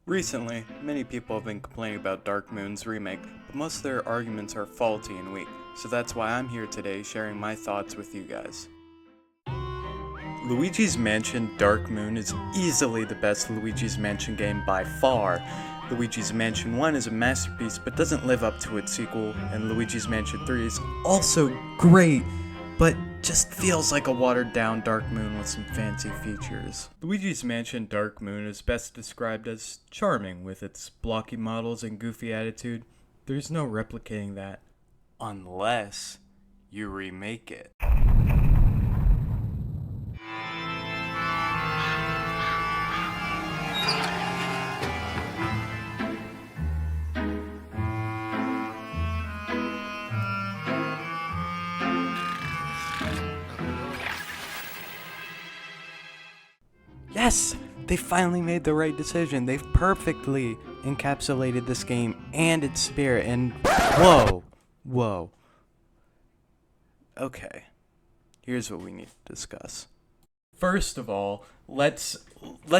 Recently, many people have been complaining about Dark Moon's remake, but most of their arguments are faulty and weak, so that's why I'm here today sharing my thoughts with you guys. Luigi's Mansion Dark Moon is easily the best Luigi's Mansion game by far. Luigi's Mansion 1 is a masterpiece but doesn't live up to its sequel, and Luigi's Mansion 3 is also great, but just feels like a watered down Dark Moon with some fancy features. Luigi's Mansion Dark Moon is best described as charming with its blocky models and goofy attitude. There's no replicating that, unless you remake it. Yes! They finally made the right decision. They've perfectly encapsulated this game and its spirit, and whoa. Okay, here's what we need to discuss. First of all, let's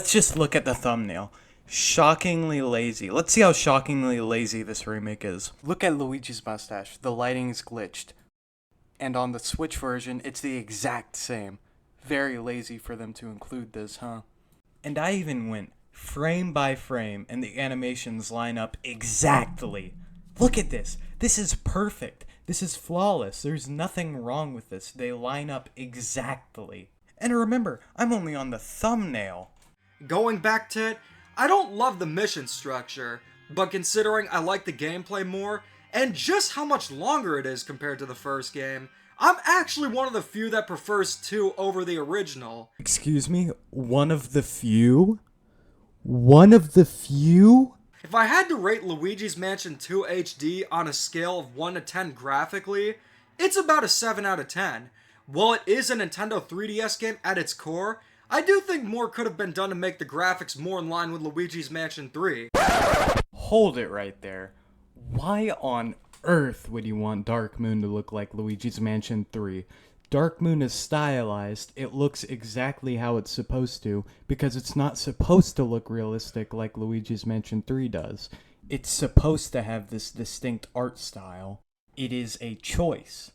just look at the thumbnail. Shockingly lazy. Let's see how shockingly lazy this remake is. Look at Luigi's mustache. The lighting's glitched. And on the Switch version, it's the exact same. Very lazy for them to include this, huh? And I even went frame by frame, and the animations line up exactly. Look at this. This is perfect. This is flawless. There's nothing wrong with this. They line up exactly. And remember, I'm only on the thumbnail. Going back to it, I don't love the mission structure, but considering I like the gameplay more, and just how much longer it is compared to the first game, I'm actually one of the few that prefers 2 over the original. Excuse me? One of the few? One of the few? If I had to rate Luigi's Mansion 2 HD on a scale of 1 to 10 graphically, it's about a 7 out of 10. While it is a Nintendo 3DS game at its core, I do think more could have been done to make the graphics more in line with Luigi's Mansion 3. Hold it right there. Why on earth would you want Dark Moon to look like Luigi's Mansion 3? Dark Moon is stylized, it looks exactly how it's supposed to, because it's not supposed to look realistic like Luigi's Mansion 3 does. It's supposed to have this distinct art style. It is a choice.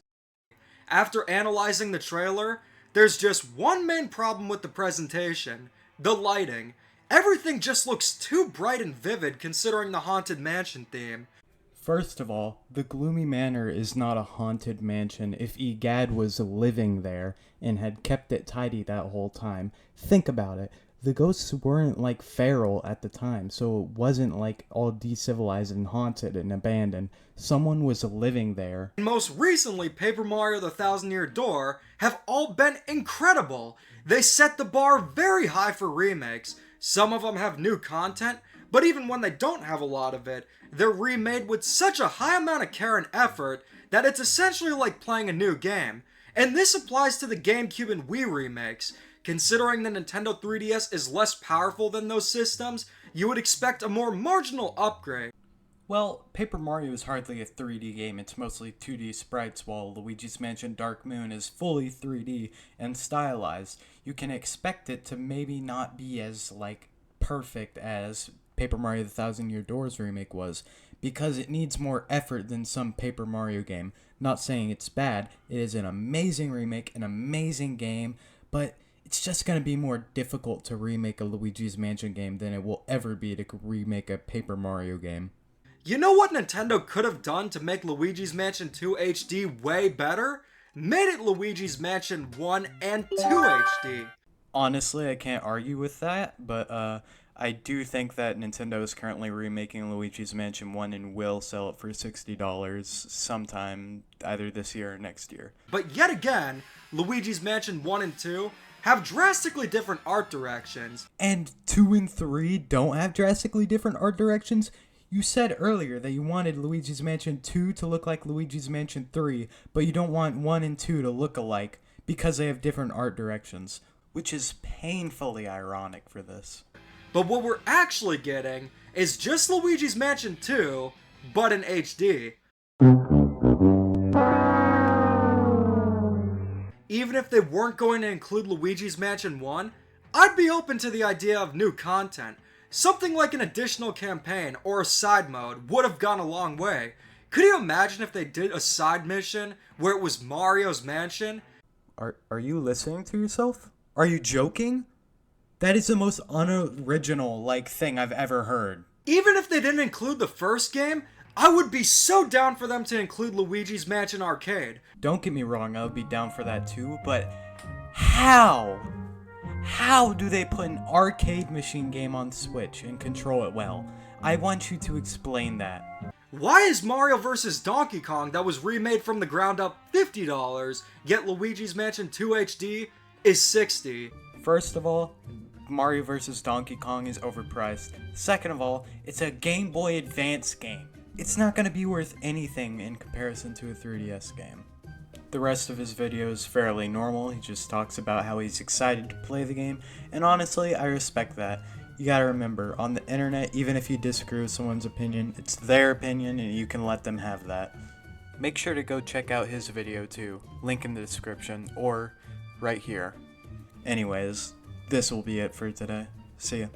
After analyzing the trailer, there's just one main problem with the presentation: the lighting. Everything just looks too bright and vivid considering the Haunted Mansion theme. First of all, the Gloomy Manor is not a haunted mansion if Egad was living there and had kept it tidy that whole time. Think about it. The ghosts weren't like feral at the time, so it wasn't like all decivilized and haunted and abandoned. Someone was living there. And most recently, Paper Mario the Thousand Year Door have all been incredible. They set the bar very high for remakes. Some of them have new content, but even when they don't have a lot of it, they're remade with such a high amount of care and effort that it's essentially like playing a new game. And this applies to the GameCube and Wii remakes. Considering the Nintendo 3DS is less powerful than those systems, you would expect a more marginal upgrade. Well, Paper Mario is hardly a 3D game, it's mostly 2D sprites, while Luigi's Mansion Dark Moon is fully 3D and stylized. You can expect it to maybe not be as, perfect as Paper Mario the Thousand Year Doors remake was, because it needs more effort than some Paper Mario game. Not saying it's bad, it is an amazing remake, an amazing game, but it's just going to be more difficult to remake a Luigi's Mansion game than it will ever be to remake a Paper Mario game. You know what Nintendo could have done to make Luigi's Mansion 2 HD way better? Made it Luigi's Mansion 1 and 2 HD. Honestly, I can't argue with that, but I do think that Nintendo is currently remaking Luigi's Mansion 1 and will sell it for $60 sometime either this year or next year. But yet again, Luigi's Mansion 1 and 2 have drastically different art directions. And 2 and 3 don't have drastically different art directions? You said earlier that you wanted Luigi's Mansion 2 to look like Luigi's Mansion 3, but you don't want 1 and 2 to look alike because they have different art directions, which is painfully ironic for this. But what we're actually getting is just Luigi's Mansion 2, but in HD. Even if they weren't going to include Luigi's Mansion 1, I'd be open to the idea of new content. Something like an additional campaign or a side mode would have gone a long way. Could you imagine if they did a side mission where it was Mario's mansion? Are you listening to yourself? Are you joking? That is the most unoriginal thing I've ever heard. Even if they didn't include the first game, I would be so down for them to include Luigi's Mansion Arcade. Don't get me wrong, I would be down for that too, but how? How do they put an arcade machine game on Switch and control it well? I want you to explain that. Why is Mario vs. Donkey Kong that was remade from the ground up $50, yet Luigi's Mansion 2 HD is $60? First of all, Mario vs. Donkey Kong is overpriced. Second of all, it's a Game Boy Advance game. It's not going to be worth anything in comparison to a 3DS game. The rest of his video is fairly normal. He just talks about how he's excited to play the game, and honestly, I respect that. You gotta remember, on the internet, even if you disagree with someone's opinion, it's their opinion and you can let them have that. Make sure to go check out his video too. Link in the description, or right here. Anyways, this will be it for today. See ya.